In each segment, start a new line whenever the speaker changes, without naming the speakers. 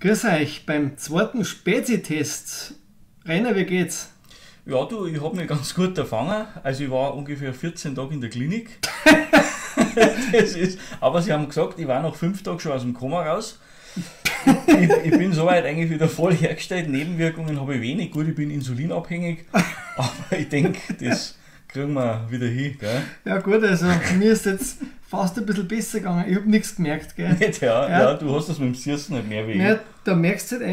Grüß euch beim zweiten Spezi-Test. Rainer, wie geht's?
Ja, du, ich habe mich ganz gut erfangen. Also ich war ungefähr 14 Tage in der Klinik. Aber sie haben gesagt, ich war nach 5 Tagen schon aus dem Koma raus. Ich bin soweit eigentlich wieder voll hergestellt. Nebenwirkungen habe ich wenig. Gut, ich bin insulinabhängig. Aber ich denke, das kriegen wir wieder hin. Gell?
Ja gut, also mir ist jetzt fast ein bisschen besser gegangen. Ich habe nichts gemerkt. Gell?
Nicht, ja, du hast das mit dem Sirsen halt mehr wie
ja, da merkst du halt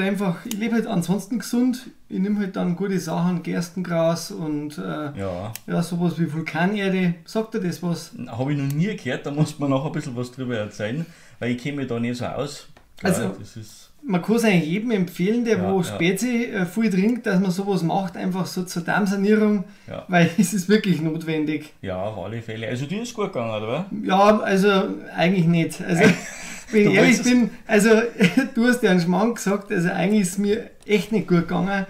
einfach, ich lebe halt ansonsten gesund. Ich nehme halt dann gute Sachen, Gerstengras und sowas wie Vulkanerde. Sagt dir das was?
Habe ich noch nie gehört, da muss man noch ein bisschen was drüber erzählen, weil ich kenne mich da nicht so aus.
Also,
das ist
man kann es eigentlich jedem empfehlen, der Spezi viel trinkt, dass man sowas macht, einfach so zur Darmsanierung, weil es ist wirklich notwendig.
Ja, auf alle Fälle. Also dir ist gut gegangen, oder?
Ja, also eigentlich nicht. Also wenn ich ehrlich bin, also du hast ja einen Schmarrn gesagt, also eigentlich ist es mir echt nicht gut gegangen.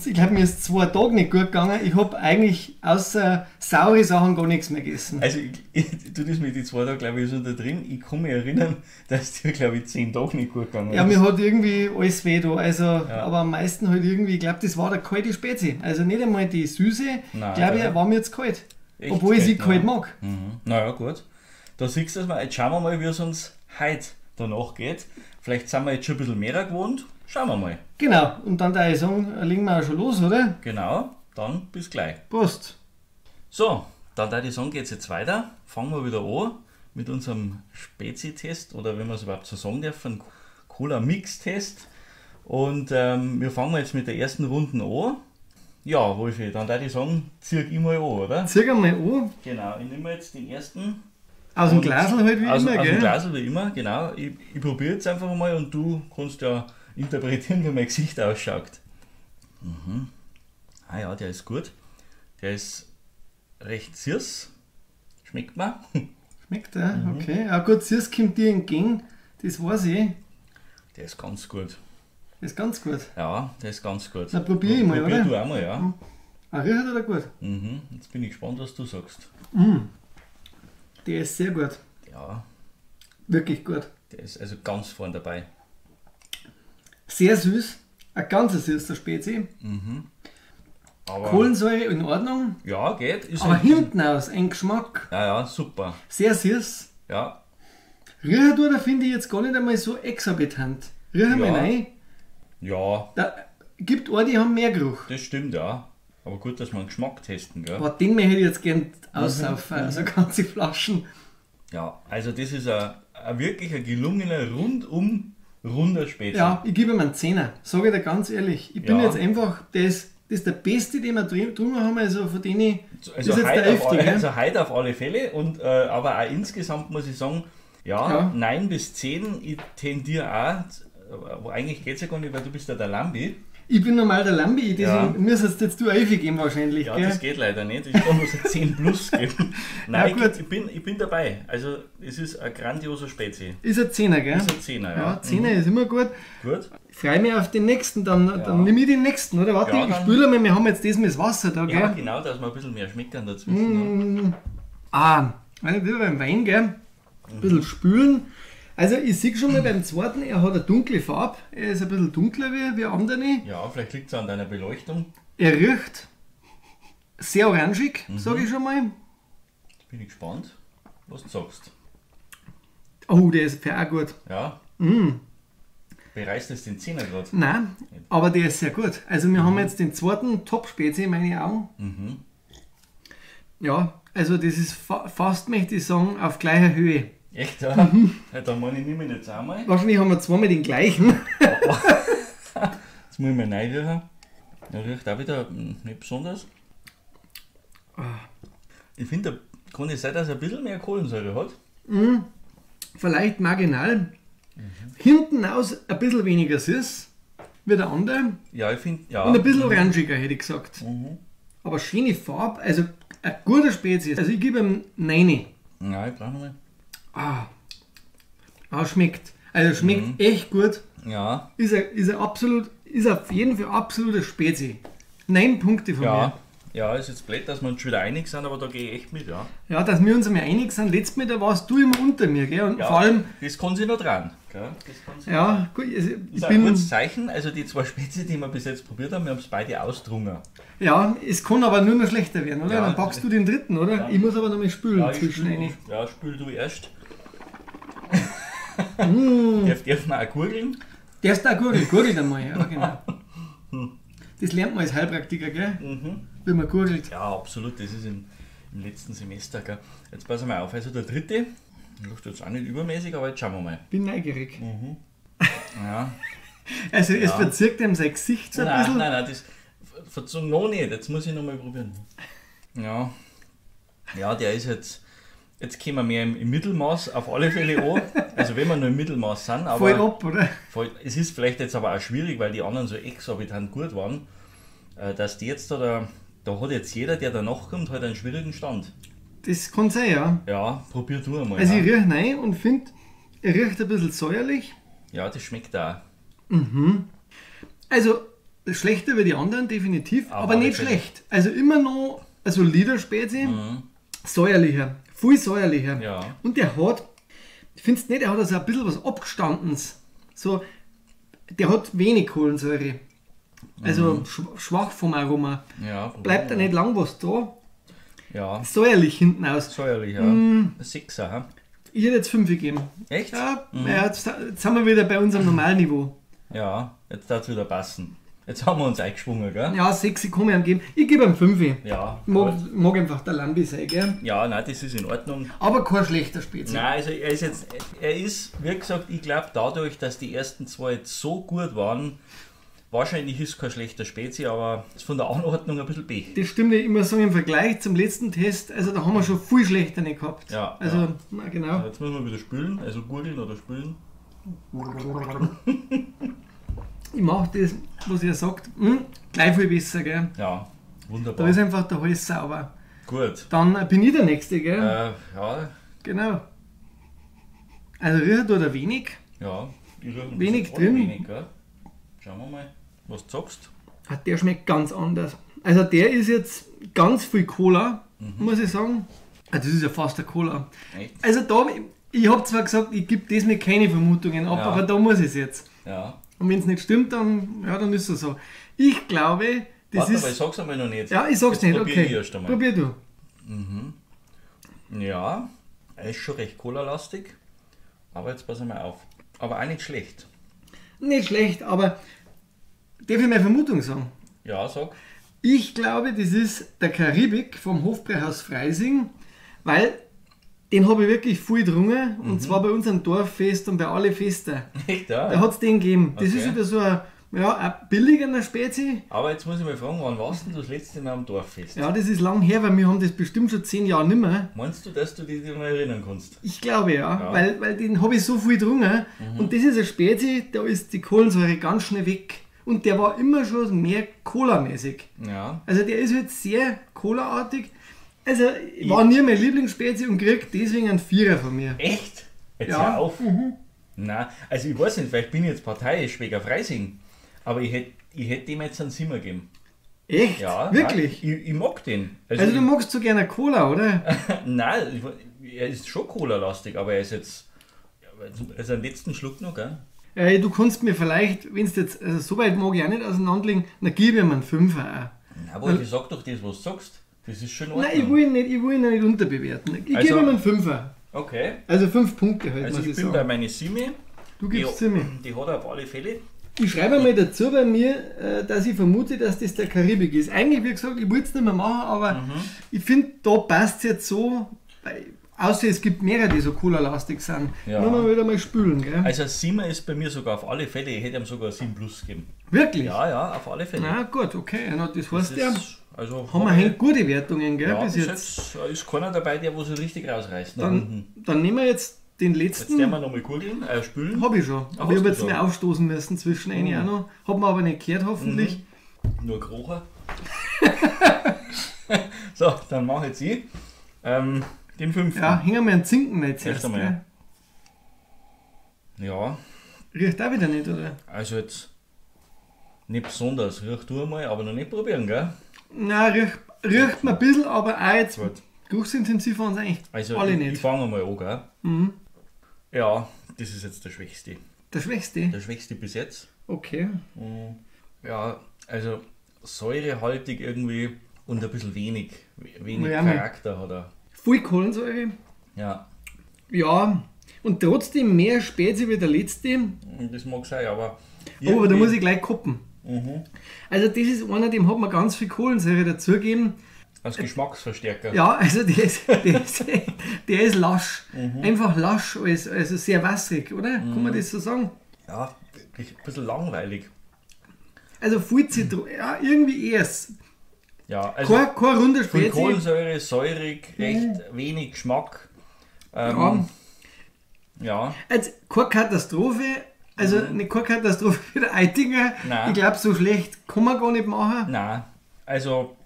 Ich glaube, mir ist 2 Tage nicht gut gegangen. Ich habe eigentlich außer saure Sachen gar nichts mehr gegessen.
Also du das mit den 2 Tagen, glaube ich, ist unter drin. Ich kann mich erinnern, dass dir, glaube ich, 10 Tage nicht gut gegangen ist.
Ja, mir hat irgendwie alles weh da. Also, aber am meisten halt irgendwie, ich glaube, das war der kalte Spezi. Also nicht einmal die Süße, glaube ich, war mir jetzt kalt.
Echt
obwohl ich sie kalt mag.
Mhm. Naja, gut. Da siehst du es mal. Jetzt schauen wir mal, wie es uns heute danach geht. Vielleicht sind wir jetzt schon ein bisschen mehr gewohnt. Schauen wir mal.
Genau, und dann da ich sagen, legen wir auch schon los, oder?
Genau, dann bis gleich.
Prost.
So, dann da ich sagen, geht es jetzt weiter. Fangen wir wieder an mit unserem Spezi-Test oder wenn man es überhaupt so sagen darf, einen Cola-Mix-Test. Und wir fangen jetzt mit der ersten Runde an. Ja, Wolfi, dann da ich sagen, zieh ich mal an, oder?
Zieh einmal an.
Genau, ich nehme jetzt den ersten.
Aus dem Glasl halt wie immer, gell?
Aus dem Glasl wie immer, genau. Ich probiere jetzt einfach mal und du kannst ja interpretieren, wie mein Gesicht ausschaut. Mhm. Ah ja, der ist gut. Der ist recht süß. Schmeckt mir.
Schmeckt der? Okay. Ja gut, süß kommt dir entgegen, das weiß ich.
Der ist ganz gut.
Das ist ganz gut.
Ja, der ist ganz gut.
Na, probier ich mal,
probier
oder?
Du auch mal, ja.
Riecht er gut?
Mhm. Jetzt bin ich gespannt, was du sagst.
Der ist sehr gut.
Ja.
Wirklich gut.
Der ist also ganz vorn dabei.
Sehr süß. Ein ganz süßer Spezi.
Aber
Kohlensäure in Ordnung.
ja, geht. Ist
Aber
halt-
hinten aus ein Geschmack.
Ja, super.
Sehr süß.
Ja,
Riecht da finde ich jetzt gar nicht einmal so exorbitant. Riech mal rein.
ja,
Da gibt auch, die haben mehr Geruch.
das stimmt, ja. Aber gut, dass wir einen Geschmack testen, gell?
Aber den hätte ich jetzt gern aussaufen, also ganze Flaschen.
Ja, also das ist ein wirklich ein gelungener, runder Spezi.
Ja, ich gebe ihm einen 10er, sage ich dir ganz ehrlich. Ich bin
Ja.
jetzt einfach, das ist der beste, den wir drüber haben, also von denen
Also
ist jetzt der
heute,
11.
also heute auf alle Fälle, und, aber auch insgesamt muss ich sagen, ja. 9 bis 10, ich tendiere auch, aber eigentlich geht es ja gar nicht, weil du bist ja der Lambi.
Ich bin normal der Lambi, deswegen
Ja.
müsstest jetzt du 11 geben wahrscheinlich,
Ja,
gell?
das geht leider nicht, ich kann nur so 10 plus geben. Nein,
Ja, gut.
ich bin dabei, also es ist ein grandioser Spezi.
Ist ein 10er, gell?
Ist ein 10er, ja.
Ja, 10er ist immer gut.
Gut.
Ich freue mich auf den nächsten, dann nehme ich den nächsten, oder? Warte,
Ja,
ich
dann-
spüle mal, wir haben jetzt das mit dem Wasser da, gell?
Ja, genau, dass wir ein bisschen mehr schmeckern dazwischen.
Wie beim Wein, gell? Ein bisschen spülen. Also ich sehe schon mal beim zweiten, er hat eine dunkle Farbe. Er ist ein bisschen dunkler wie andere.
Ja, vielleicht liegt es an deiner Beleuchtung.
Er riecht sehr orangig, sage ich schon mal.
Jetzt bin ich gespannt, was du sagst.
Oh, der ist auch gut.
Ja. Bereißt es den 10er gerade?
Nein, aber der ist sehr gut. Also wir haben jetzt den zweiten Top-Spezi in meinen Augen. Ja, also das ist fast, möchte ich sagen, auf gleicher Höhe.
Echt, ja? Ja, dann meine ich, nehme ich jetzt einmal.
Wahrscheinlich haben wir zweimal den gleichen.
Jetzt muss ich mal reinriechen. Der riecht auch wieder nicht besonders. Ich finde, da kann es sein, dass er ein bisschen mehr Kohlensäure hat.
Vielleicht marginal. Hinten aus ein bisschen weniger süß wie der andere.
Ja, ich finde, ja.
Und ein bisschen orangiger, hätte ich gesagt. Aber schöne Farbe, also ein guter Spezies. Also ich gebe ihm 9.
Ja, ich brauche nochmal.
Schmeckt. Also schmeckt echt gut.
Ja,
Ist auf jeden Fall absoluter Spezi. 9 Punkte von
ja.
mir.
Ja, ist jetzt blöd, dass wir uns schon wieder einig sind, aber da gehe ich echt mit, ja.
Ja, dass wir uns einmal einig sind. Letztes Mal, da warst du immer unter mir, gell? Und
Ja,
vor allem,
das kann sich noch dran. Gell? Das kann sich
ja, gut, also
Das
ich
ist ein
bin,
gutes Zeichen, also die 2 Spezi, die wir bis jetzt probiert haben, wir haben es beide ausdrungen.
ja, es kann aber nur noch schlechter werden, oder?
Ja,
Dann packst du den dritten, oder?
ja.
Ich muss aber noch mal spülen
Ja,
zwischen rein.
spül du erst.
Mm.
Darf man auch gurgeln?
Der ist da gurgelt einmal, ja, genau. Das lernt man als Heilpraktiker, gell? Wie man gurgelt.
Ja, absolut, das ist im letzten Semester. Gell? Jetzt passen wir auf, also der dritte, läuft jetzt auch nicht übermäßig, aber jetzt schauen wir mal.
Bin neugierig.
Ja.
Also es verzirkt ihm sein Gesicht so ein
Nein,
bisschen.
nein, das verzogen noch nicht, jetzt muss ich noch mal probieren. Ja, ja, der ist jetzt kommen wir mehr im Mittelmaß auf alle Fälle an. Also wenn wir nur im Mittelmaß sind, aber
Voll ab, oder?
es ist vielleicht jetzt aber auch schwierig, weil die anderen so exorbitant gut waren, dass die jetzt da hat jetzt jeder, der danach kommt, halt einen schwierigen Stand.
Das kann sein, ja.
Ja, probier du einmal.
Also
ja.
ich rieche rein und finde, er riecht ein bisschen säuerlich.
Ja, das schmeckt auch.
Also schlechter wie die anderen, definitiv,
Aber
aber nicht
wirklich.
schlecht. Also immer noch ein solider Spezi, säuerlicher, viel säuerlicher.
Ja.
Und der hat, findest du nicht, der hat also ein bisschen was Abgestandenes. So, der hat wenig Kohlensäure. Also schwach vom Aroma.
Ja,
Bleibt da nicht lang was da.
Ja,
Säuerlich hinten aus.
säuerlich, ja. Ein Sechser, ha?
Ich hätte jetzt 5 gegeben.
Echt?
Ja, ja jetzt sind wir wieder bei unserem Normalniveau.
Ja, jetzt darf es wieder passen. Jetzt haben wir uns eingeschwungen, gell?
Ja, 6 kann ich ihm geben. Ich gebe ihm 5.
Ja,
Mag einfach der Lambi sein, gell?
ja, nein, das ist in Ordnung.
Aber kein schlechter Spezi.
Nein, also er ist, wie gesagt, ich glaube dadurch, dass die ersten 2 jetzt so gut waren, wahrscheinlich ist kein schlechter Spezi, aber ist von der Anordnung ein bisschen B.
Das stimmt ja immer so im Vergleich zum letzten Test. Also da haben wir schon viel schlechter nicht gehabt.
Ja,
Also,
ja.
na genau.
Jetzt müssen wir wieder spülen, also gurgeln oder spülen.
Ich mache das, was ihr sagt, gleich viel besser, gell?
Ja,
Da
wunderbar.
ist einfach der Hals sauber.
Gut.
Dann bin ich der Nächste, gell?
Ja,
Genau. Also riecht da wenig.
ja. Die rühren
Wenig
alle
drin.
Wenig, gell? Schauen wir mal, was du sagst.
Der schmeckt ganz anders. Also der ist jetzt ganz viel Cola, muss ich sagen. Also das ist ja fast eine Cola.
Echt?
Also da, ich habe zwar gesagt, ich gebe das mit keine Vermutungen ab,
Ja.
aber da muss ich es jetzt.
Ja.
Und wenn es nicht stimmt, dann, ja, dann ist es so. Ich glaube, das
Warte,
ist...
aber ich sag's einmal noch nicht.
Ja, ich sag's
Jetzt
nicht,
probier ich
okay.
erst einmal.
Probier du.
Ja, er ist schon recht cola-lastig, aber jetzt pass mal auf. Aber auch nicht schlecht.
Nicht schlecht, aber darf ich meine Vermutung sagen?
Ja, sag.
Ich glaube, das ist der Karibik vom Hofbräuhaus Freising, weil den habe ich wirklich viel getrunken, und zwar bei unserem Dorffest und bei alle Feste.
Echt, ja?
Da hat es den gegeben. Das
Okay.
ist wieder so ein billiger Spezi.
Aber jetzt muss ich mal fragen, wann warst denn du das letzte Mal am Dorffest?
Ja, das ist lang her, weil wir haben das bestimmt schon 10 Jahre nicht mehr.
Meinst du, dass du dich noch erinnern kannst?
Ich glaube ja,
Ja.
Weil den habe ich so viel getrunken. Und das ist ein Spezi, da ist die Kohlensäure ganz schnell weg. Und der war immer schon mehr Cola-mäßig.
Ja.
Also der ist halt sehr Cola-artig. Also war nie mein Lieblingsspezi und kriegt deswegen einen 4er von mir.
Echt? Jetzt
Ja.
hör auf. Nein, also ich weiß nicht, vielleicht bin ich jetzt parteiisch wegen Freising, aber ich hätte dem jetzt einen 7er gegeben.
Echt?
Ja.
Wirklich?
Nein, ich mag den.
Also du magst so gerne Cola, oder?
Nein, er ist schon Cola-lastig, aber er ist jetzt. Also den letzten Schluck noch, gell?
Du kannst mir vielleicht, wenn es jetzt, also so weit mag ich auch nicht auseinanderlegen, dann gebe ich mir einen 5er auch.
Na, aber ich sag doch das, was du sagst. Das ist schon in Ordnung.
Nein, ich will ihn nicht unterbewerten. Ich
Also-
gebe ihm einen 5er.
Okay.
Also 5 Punkte halt,
Also
muss
ich
ich
bin bei
sagen.
meine 7.
Du gibst sie mir.
Die hat er auf alle Fälle.
Ich schreibe mal dazu bei mir, dass ich vermute, dass das der Karibik ist. Eigentlich, wie gesagt, ich wollte es nicht mehr machen, aber ich finde, da passt es jetzt so, außer es gibt mehrere, die so Cola-lastig sind.
Ja.
Müssen wir wieder mal spülen, gell?
Also ein 7 ist bei mir sogar auf alle Fälle. Ich hätte ihm sogar ein 7 plus gegeben.
Wirklich?
Ja, ja, auf alle Fälle.
Na gut, okay. Na, das
Das
heißt ja,
ist, also
haben wir hängt gute Wertungen, gell,
ja,
bis
bis
jetzt.
jetzt ist keiner dabei, der wo so richtig rausreißt. nach unten.
Dann nehmen wir jetzt den
Jetzt
letzten.
werden wir nochmal kugeln, spülen.
Habe ich schon. Aber
hast
ich habe
du
jetzt
schon?
mal aufstoßen müssen zwischen auch noch. Hat man aber nicht gehört, hoffentlich.
Nur Krocher. So, dann mache jetzt ich den 5.
Ja, hängen wir einen Zinken nicht
Erst
zuerst.
einmal,
Gell?
Ja,
Riecht auch wieder nicht, oder?
also jetzt. nicht besonders. Riech du mal, aber noch nicht probieren, gell?
Nein, riecht mir ein bisschen, aber auch jetzt
Gut.
geruchsintensiv waren es eigentlich
Also
alle
ich
nicht.
fange mal an, gell?
Mhm.
Ja, das ist jetzt der Schwächste.
Der Schwächste?
Der Schwächste bis jetzt.
Okay.
Ja, also säurehaltig irgendwie und ein bisschen wenig
Ja,
Charakter hat er.
Voll Kohlensäure.
Ja,
Ja. Und trotzdem mehr Spezi wie der letzte.
das mag sein, aber.
Oh, aber da
irgendwie-
muss ich gleich koppen. Also das ist einer, dem hat man ganz viel Kohlensäure dazugegeben.
Als Geschmacksverstärker.
Ja, also der ist lasch. Einfach lasch, also sehr wasserig, oder? Kann man das so sagen?
Ja, ein bisschen langweilig.
Also viel Zitrone, ja, irgendwie eher.
Ja, also
Kein runder
viel
Spezi.
Kohlensäure, säurig, recht wenig Geschmack. Ja,
Also keine Katastrophe, also nicht keine Katastrophe für den Eitinger.
Nein.
Ich glaube, so schlecht kann man gar nicht machen.
nein, also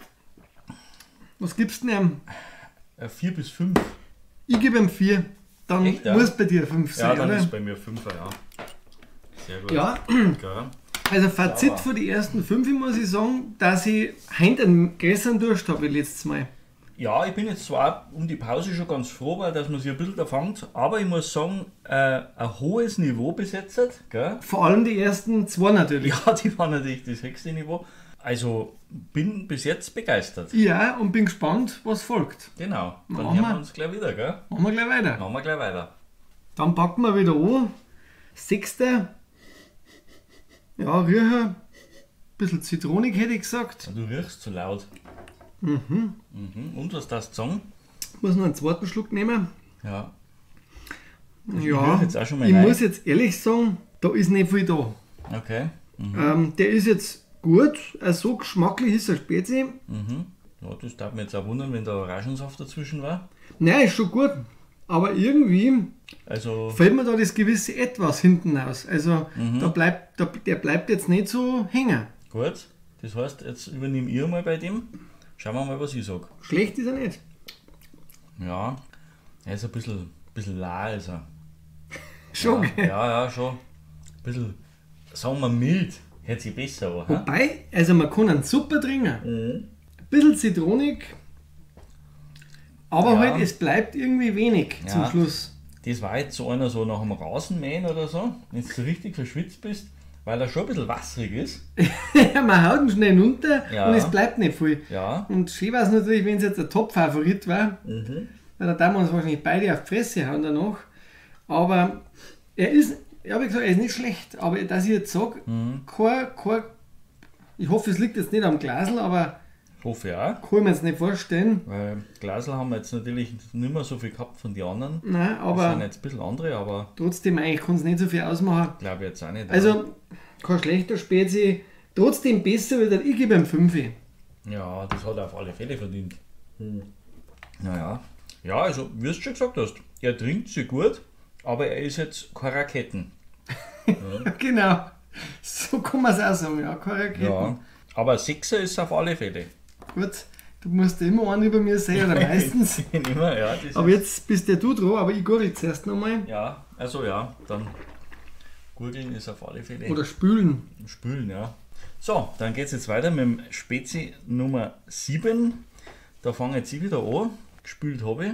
Was gibst du denn?
4 bis 5.
Ich gebe ihm 4. Dann
Echt, ja?
muss bei dir 5
Ja,
sein,
dann
oder?
ist bei mir 5er, ja. Sehr gut.
Ja,
Gell?
also Fazit
Sauber.
für die ersten 5 muss ich sagen, dass ich heute einen größeren Durst habe wie letztes Mal.
Ja, ich bin jetzt zwar um die Pause schon ganz froh, weil dass man sich ein bisschen da fängt, aber ich muss sagen, ein hohes Niveau besetzt, gell?
Vor allem die ersten 2 natürlich.
Ja, die waren natürlich das höchste Niveau. Also bin bis jetzt begeistert.
Ja, und bin gespannt, was folgt.
Genau, dann
Machen
hören
wir.
wir uns gleich wieder, gell?
Machen wir gleich weiter.
Machen wir gleich weiter.
Dann packen wir wieder an. 6. Ja, riechen. Bisschen zitronig hätte ich gesagt.
Du riechst zu laut. Mhm. Und was darfst du sagen?
Muss noch einen zweiten Schluck nehmen.
Ja.
Ja,
riech jetzt auch schon mal
ich
rein.
muss jetzt ehrlich sagen, da ist nicht viel da.
Okay.
Der ist jetzt gut, so geschmacklich ist er Spezi.
Ja, das darf mich jetzt auch wundern, wenn der Orangensaft dazwischen war.
Nein, ist schon gut. Aber irgendwie
Also,
fällt mir da das gewisse Etwas hinten aus. Also der bleibt jetzt nicht so hängen.
gut. Das heißt, jetzt übernehme ich mal bei dem. Schauen wir mal, was ich sage.
Schlecht ist er nicht.
Ja, er ist ein bisschen la, ist er.
Schon,
Ja,
gell?
ja, schon. Ein bisschen, sagen wir mild, hört sich besser an. hä?
Wobei, also man kann einen super trinken. Ein bisschen zitronig. Aber
Ja.
halt, es bleibt irgendwie wenig zum
Ja.
Schluss.
Das war jetzt so einer so nach dem Rasenmähen oder so, wenn du richtig verschwitzt bist, weil er schon ein bisschen wasserig ist.
Man haut ihn schnell runter
Ja.
und es bleibt nicht viel.
Ja,
Und schön war es natürlich, wenn es jetzt ein Top-Favorit war. Weil da darf man uns wahrscheinlich beide auf die Fresse hauen danach. Aber er ist, ja, wie gesagt, er ist nicht schlecht. Aber dass ich jetzt sage, ich hoffe, es liegt jetzt nicht am Glasl, aber
ich hoffe auch.
kann ich mir jetzt nicht vorstellen.
Weil Glasl haben wir jetzt natürlich nicht mehr so viel gehabt von den anderen.
Nein,
Das sind
aber
jetzt ein bisschen andere, aber
trotzdem, eigentlich kann es nicht so viel ausmachen.
glaube ich jetzt auch nicht.
Also, kein schlechter Spezi. Trotzdem besser wie der, ich gebe ihm 5.
Ja, das hat er auf alle Fälle verdient. Naja. Ja, also, wie du schon gesagt hast, er trinkt sie gut, aber er ist jetzt kein Raketen.
Genau. So kann man es auch sagen, ja, keine Raketen.
Ja. Aber 6er ist auf alle Fälle.
Gut, du musst immer einen über mir sehen, oder meistens.
Immer, ja, das
Aber
ist,
jetzt bist ja du dran, aber ich gurgel zuerst nochmal.
ja, also ja, dann Gurgeln ist auf alle Fälle.
Oder spülen.
Spülen, ja. So, dann geht es jetzt weiter mit dem Spezi Nummer 7. Da fange jetzt ich wieder an. Gespült habe ich.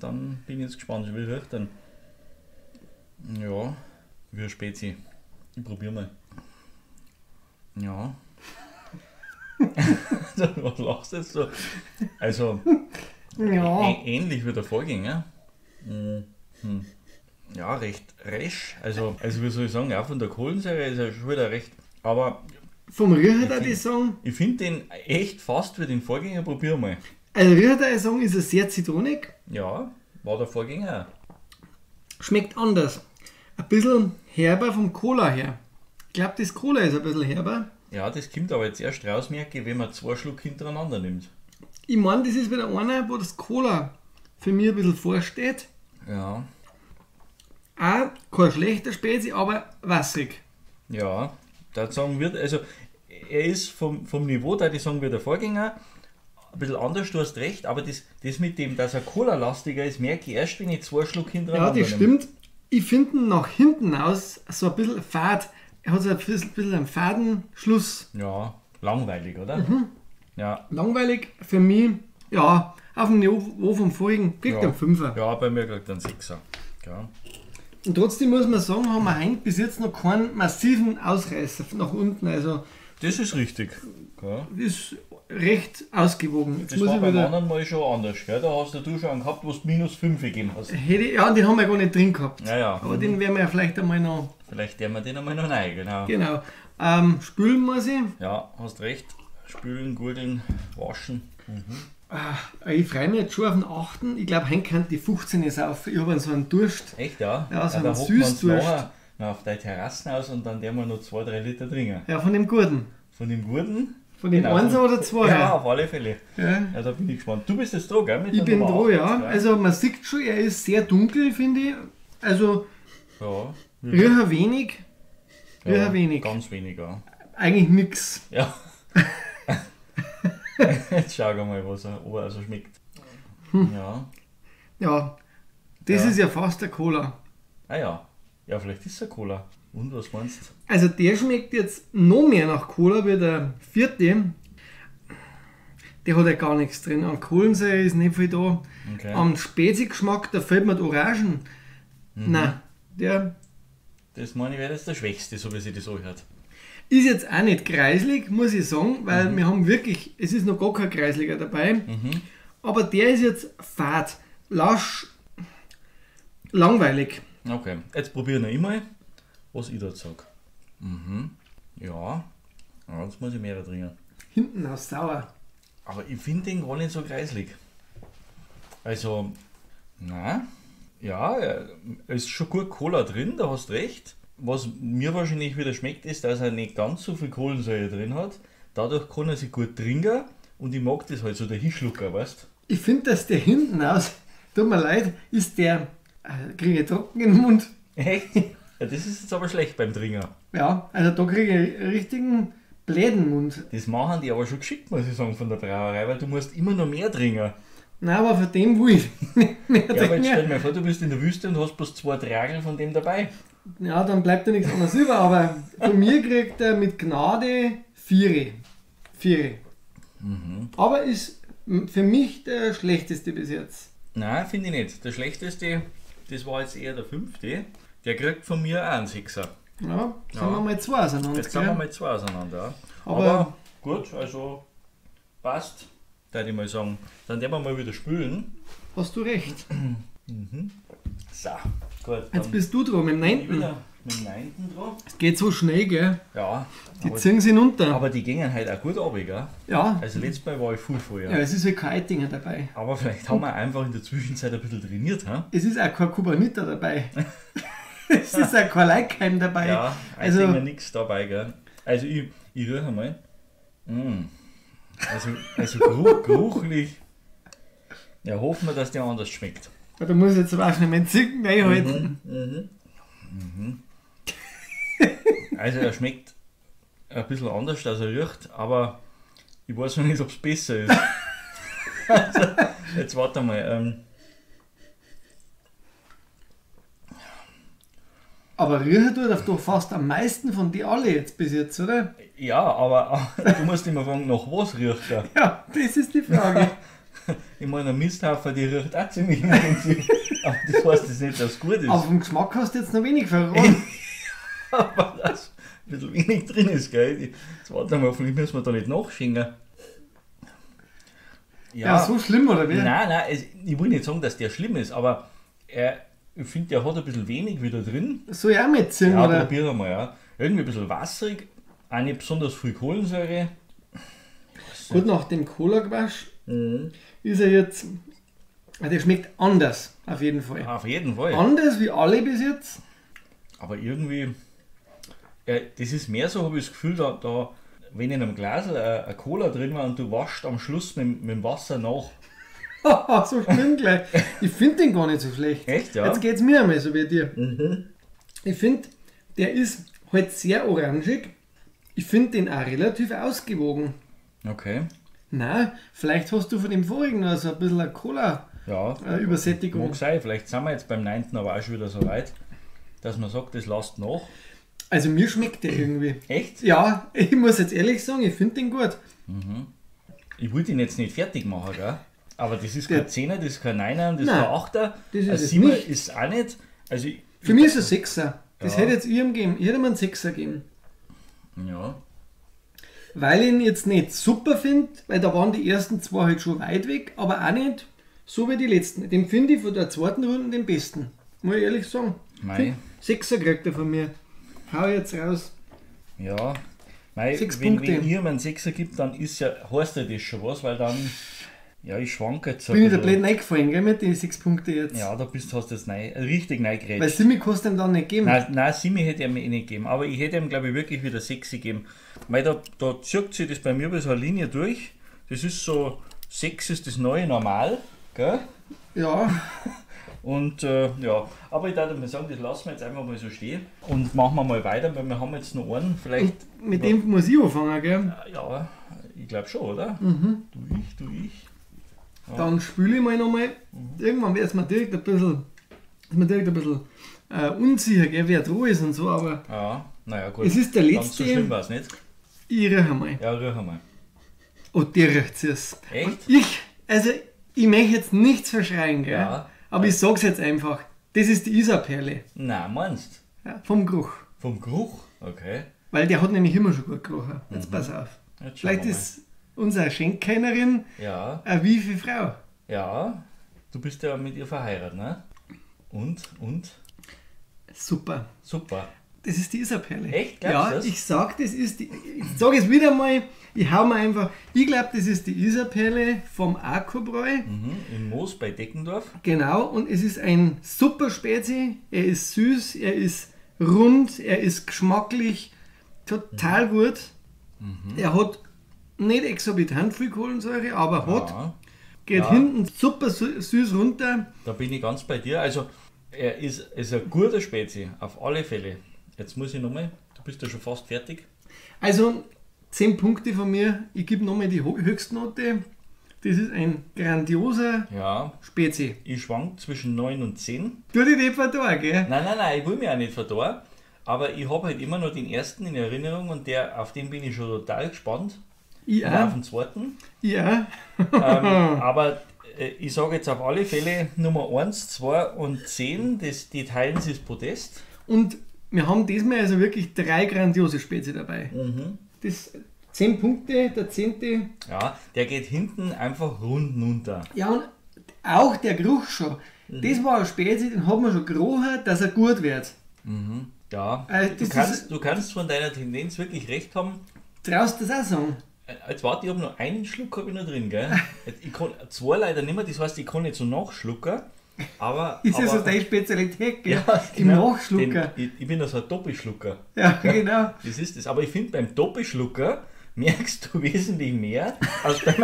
Dann bin ich jetzt gespannt, wie riecht denn. Ja, wie ein Spezi. Ich probiere mal. Ja. Was lachst du jetzt so? Also,
Ja.
ähnlich wie der Vorgänger. Ja, recht resch. Also wie soll ich sagen, auch von der Kohlensäure ist er schon wieder recht. Aber
Vom Riecher da ich sagen,
ich finde den echt fast wie den Vorgänger. Probier mal.
also Riecher da ich sagen, ist er sehr zitronig.
Ja, war der Vorgänger auch.
Schmeckt anders. Ein bisschen herber vom Cola her. Ich glaube, das Cola ist ein bisschen herber.
Ja, das kommt aber jetzt erst raus, merke ich, wenn man 2 Schluck hintereinander nimmt.
Ich meine, das ist wieder einer, wo das Cola für mich ein bisschen vorsteht.
Ja,
Auch kein schlechter Spezi, aber wasserig.
ja, da sagen wir, also er ist vom Niveau, da ich sagen wir der Vorgänger, ein bisschen anders, du hast recht, aber das mit dem, dass er Cola-lastiger ist, merke ich erst, wenn ich 2 Schluck
Ja,
hintereinander
das
nehme.
stimmt. Ich finde ihn nach hinten aus so ein bisschen fad. er hat so ein bisschen einen Fadenschluss.
Ja, langweilig, oder? Ja.
Langweilig für mich, ja, auf dem Niveau vom vorigen kriegt er einen Fünfer.
Ja, bei mir kriegt er einen Sechser. Ja.
Und trotzdem muss man sagen, haben wir heute bis jetzt noch keinen massiven Ausreißer nach unten. Also
Das ist richtig. Ja.
ist recht ausgewogen. Jetzt
Das
muss
war
ich
beim
wieder,
anderen Mal schon anders. Gell? Da hast du schon einen gehabt, wo du -5 gegeben hast.
ja, den haben wir gar nicht drin gehabt.
Ja.
Aber den werden wir ja vielleicht einmal noch.
Vielleicht werden wir den einmal noch rein, genau.
Genau. Spülen muss ich.
Ja, hast recht. Spülen, gurgeln, waschen.
Ich freue mich jetzt schon auf den 8. Ich glaube, heute kann die 15 saufen. Ich habe so einen Durst.
Echt, ja?
Ja, so
da
einen
hocken wir uns
Süßdurst.
nachher noch auf deine Terrassen aus und dann werden wir noch 2-3 Liter trinken.
Ja, von dem Guten.
Von dem Gurten?
Von dem
Genau.
1 oder 2.
Ja, auf alle Fälle.
Ja.
Ja, da bin ich gespannt. Du bist jetzt dran, gell? Mit
Ich
der
bin
Nummer
dran,
8,
ja. Also man sieht schon, er ist sehr dunkel, finde ich. Also
Ja,
Rührer wenig. Rührer wenig.
Ganz wenig, ja.
Eigentlich nix.
Ja. Jetzt schauen wir mal, ob er also schmeckt. Ja.
Ja, das
Ja.
ist ja fast der Cola.
Ah ja. Ja, vielleicht ist es eine Cola. Und was meinst du?
Also der schmeckt jetzt noch mehr nach Cola wie der 4. Der hat ja gar nichts drin. An Kohlensäure ist nicht viel da.
Okay.
Am Spezi-Geschmack, da fällt mir die Orangen. Nein, der
Das meine ich wäre jetzt der Schwächste, so wie sich das anhört.
ist jetzt auch nicht kreislig, muss ich sagen, weil wir haben wirklich, es ist noch gar kein Kreisliger dabei. Aber der ist jetzt fad, lasch, langweilig.
Okay, jetzt probieren wir immer, was ich da sage. Ja. Ja, jetzt muss ich mehr trinken.
Hinten aus sauer.
Aber ich finde den gar nicht so kreislig. Also, na, ja, es ist schon gut Cola drin, da hast recht. Was mir wahrscheinlich wieder schmeckt, ist, dass er nicht ganz so viel Kohlensäure drin hat. Dadurch kann er sich gut trinken und ich mag das halt so, der Hinschlucker, weißt
Ich finde, dass der hinten aus, tut mir leid, ist der, kriege ich trocken im Mund.
du? Echt? Ja, das ist jetzt aber schlecht beim Trinken.
Ja, also da kriege ich einen richtigen Blädenmund.
Das machen die aber schon geschickt, muss ich sagen, von der Brauerei, weil du musst immer noch mehr trinken.
Nein, aber von dem will ich nicht mehr
Ja, aber jetzt stell
trinken.
dir mal vor, du bist in der Wüste und hast bloß 2 Tragel von dem dabei.
Ja, dann bleibt ja nichts anderes über, aber von mir kriegt er mit Gnade 4. Aber ist für mich der schlechteste bis jetzt.
Nein, finde ich nicht. Der schlechteste, das war jetzt eher der 5. Der kriegt von mir auch einen 6er.
Ja, sind
Ja.
wir mal zwei auseinander.
Jetzt sind wir
gell?
mal 2 auseinander. Ja.
Aber-
Aber gut, also passt, würde ich mal sagen. Dann werden wir mal wieder spülen.
Hast du recht.
So, gut.
Jetzt
Dann
bist du dran mit dem
bin ich
9.
wieder mit dem 9. dran.
Es geht so schnell, gell?
Ja,
Die
aber,
ziehen sich runter.
aber die gingen halt auch gut runter, gell?
Ja.
Also letztes Mal war ich voll,
Ja,
ja.
es ist ja kein Eitinger dabei.
Aber vielleicht haben wir einfach in der Zwischenzeit ein bisschen trainiert, ha?
Es ist auch kein Kubaniter dabei. Es ist auch kein Leikheim dabei.
Ja,
also,
also nichts dabei, gell? Also ich rieche mal. Also geruchlich. Ja, hoffen wir, dass der anders schmeckt.
da muss ich jetzt aber auch schnell meinen Zicken reinhalten.
Also er schmeckt ein bisschen anders, als er riecht, aber ich weiß noch nicht, ob es besser ist. Also, jetzt warte mal.
Aber riechen tut er doch fast am meisten von die alle jetzt bis jetzt, oder?
Ja, aber du musst immer fragen, nach was riecht er?
Ja, das ist die Frage.
Ich meine, ein Misthaufen, die riecht auch ziemlich intensiv. Aber das heißt das nicht, dass es gut ist.
Auf dem Geschmack hast du jetzt noch wenig verraten.
Aber dass ein bisschen wenig drin ist, gell? Jetzt warte mal, hoffentlich müssen wir da nicht nachschingen.
Ja, so schlimm, oder wie?
Nein, ich will nicht sagen, dass der schlimm ist, aber ich finde, der hat ein bisschen wenig wieder drin.
Soll ich auch mitziehen,
Ja,
oder?
probieren wir mal, ja. Irgendwie ein bisschen wasserig, auch nicht besonders viel Kohlensäure.
Gut, nach dem Cola-Gewasch ist er jetzt. Der schmeckt anders, auf jeden Fall.
Auf jeden Fall.
Anders wie alle bis jetzt.
Aber irgendwie, das ist mehr so, habe ich das Gefühl, da wenn in einem Glas eine Cola drin war und du waschst am Schluss mit dem Wasser nach.
Haha, so schlimm gleich. Ich finde den gar nicht so schlecht.
Echt, ja?
Jetzt geht es mir einmal so wie dir. Ich finde, der ist halt sehr orangig. Ich finde den auch relativ ausgewogen.
Okay.
Na, vielleicht hast du von dem vorigen noch so ein bisschen eine
Ja,
Cola-Übersättigung.
mag sein. Vielleicht sind wir jetzt beim 9. aber auch schon wieder so weit, dass man sagt, das lasst nach.
Also mir schmeckt der irgendwie.
Echt?
Ja, ich muss jetzt ehrlich sagen, ich finde den gut.
Ich wollte ihn jetzt nicht fertig machen, gell? Aber das ist
Der-
kein 10er, das ist kein 9er, das ist
Nein,
kein 8er.
das ist
Ein
es
7er
nicht.
ist auch nicht. Also
Für mich ist es ein 6er. Das
Ja.
hätte jetzt ich ihm gegeben. Ich hätte ihm einen 6er gegeben.
Ja.
Weil ich ihn jetzt nicht super finde, weil da waren die ersten zwei halt schon weit weg, aber auch nicht so wie die letzten. Den finde ich von der zweiten Runde den besten. Muss ich ehrlich sagen.
Mei.
6er kriegt er von mir. Hau jetzt raus.
Ja. Mei,
6
wenn
Punkte.
ihr mir einen 6er gibt, dann ist ja, heißt ja das schon was, weil dann, ja, ich schwanke jetzt ein
Bin ich da
bisschen.
blöd reingefallen, gell, mit den 6 Punkten jetzt.
Ja, da hast du jetzt richtig
Weil
reingeredet.
Simi kannst du ihm dann nicht geben.
Nein, Simi hätte er mir eh nicht gegeben, aber ich hätte ihm, glaube ich, wirklich wieder 6 gegeben. Weil da zieht sich das bei mir bei so einer Linie durch. Das ist so, 6 ist das neue Normal, gell?
Ja,
Und ja, aber ich würde mal sagen, das lassen wir jetzt einfach mal so stehen und machen wir mal weiter, weil wir haben jetzt noch einen, vielleicht.
mit dem muss ich anfangen, gell.
Ja, ich glaube schon, oder? Du ich. Ja.
Dann spüle ich mal nochmal. Irgendwann wird es mir direkt ein bisschen, unsicher, gell, wer dran ist und so, aber
Ja, naja, gut.
es ist der
Ganz so schlimm
letzte.
war es nicht.
Ich rieche mal.
Ja, riech einmal.
Oh, der riecht es.
Echt?
Und ich möchte jetzt nichts verschreien, gell?
Ja.
Aber ich sag's jetzt einfach. Das ist die Isarperle.
Nein, meinst
Ja, vom Geruch.
vom Geruch? Okay.
Weil der hat nämlich immer schon gut gerochen. Jetzt pass auf.
Jetzt schauen
Vielleicht
wir
ist unsere Schenkkeinerin
mal. Ja,
eine wieviel Frau.
ja. Du bist ja mit ihr verheiratet, ne? Und?
Super.
Super.
Das ist die Isarperle.
Echt? Glaubst
Ja,
du das?
ich sag, das ist die. Ich sage es wieder mal. Ich hau mir einfach. Ich glaube, das ist die Isarperle vom Akkubräu.
In Moos bei Deckendorf.
Genau, und es ist ein super Spezi. Er ist süß, er ist rund, er ist geschmacklich total gut. Er hat nicht exorbitant viel Kohlensäure, aber hat.
Ja,
Geht
Ja.
hinten super süß runter.
da bin ich ganz bei dir. Also, er ist ein guter Spezi, auf alle Fälle. Jetzt muss ich nochmal, du bist ja schon fast fertig.
Also 10 Punkte von mir. Ich gebe nochmal die Höchstnote. Das ist ein grandioser
Ja,
Spezi.
ich schwank zwischen 9 und 10.
Tu dich nicht da, gell?
Nein, ich will mich auch nicht verdorren. Aber ich habe halt immer noch den ersten in Erinnerung und auf den bin ich schon total gespannt.
Ich
Und auf
auch.
den zweiten.
Ja.
Aber ich sage jetzt auf alle Fälle Nummer 1, 2 und 10, die teilen sich das Podest.
Und wir haben diesmal also wirklich 3 grandiose Spezi dabei. Das 10 Punkte, der 10.
Ja, der geht hinten einfach rund runter.
Ja, und auch der Geruch schon. Das war ein Spezi, den hat man schon gerochen, dass er gut wird.
Ja,
das
du kannst von deiner Tendenz wirklich recht haben.
Traust du das auch sagen?
Jetzt warte, ich habe noch einen Schluck hab ich noch drin, gell? Ich kann 2 leider nicht mehr, das heißt, ich kann nicht so nachschlucken. Aber,
Ist ja so
aber
deine Spezialität, gell?
ja,
Im
genau,
Nachschlucker.
ich bin ja so ein Doppelschlucker.
Ja, genau.
Das ist das. Aber ich finde, beim Doppelschlucker merkst du wesentlich mehr als beim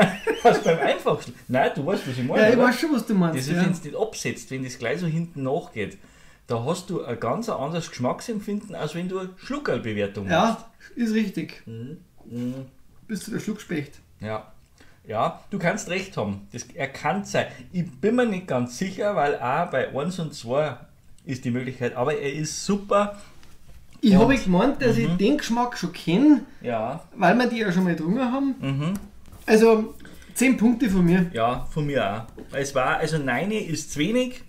Einfachschlucker. Nein, du weißt, was ich meine.
Ja, ich
oder?
weiß schon, was du meinst.
Das ist,
Ja.
wenn es nicht absetzt, wenn das gleich so hinten nachgeht. Da hast du ein ganz anderes Geschmacksempfinden, als wenn du eine Schluckerlbewertung machst.
Ja, ist richtig.
Mhm.
Bist du der Schluckspecht?
Ja. Ja, du kannst recht haben. Er kann sein. Ich bin mir nicht ganz sicher, weil auch bei 1 und 2 ist die Möglichkeit, aber er ist super.
Ich
Und-
habe gemeint, dass ich den Geschmack schon kenne,
Ja,
weil wir die ja schon mal getrunken haben. Also 10 Punkte von mir.
ja, von mir auch. Also 9 ist zu wenig.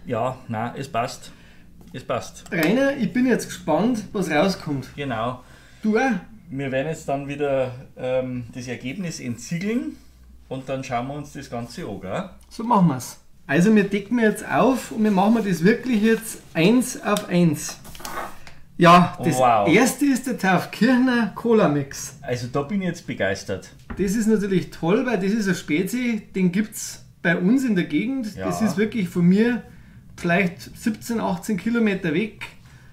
Ja, nein, es passt. Es passt.
Rainer, ich bin jetzt gespannt, was rauskommt.
Genau.
Du auch?
Wir werden jetzt dann wieder das Ergebnis entsiegeln und dann schauen wir uns das Ganze an, gell?
So machen wir es. Also wir decken jetzt auf und wir machen das wirklich jetzt 1 auf 1. Ja, das
Wow.
erste ist der Taufkirchner Cola Mix.
Also da bin ich jetzt begeistert.
Das ist natürlich toll, weil das ist ein Spezi, den gibt es bei uns in der Gegend.
Ja.
Das ist wirklich von mir vielleicht 17, 18 Kilometer weg.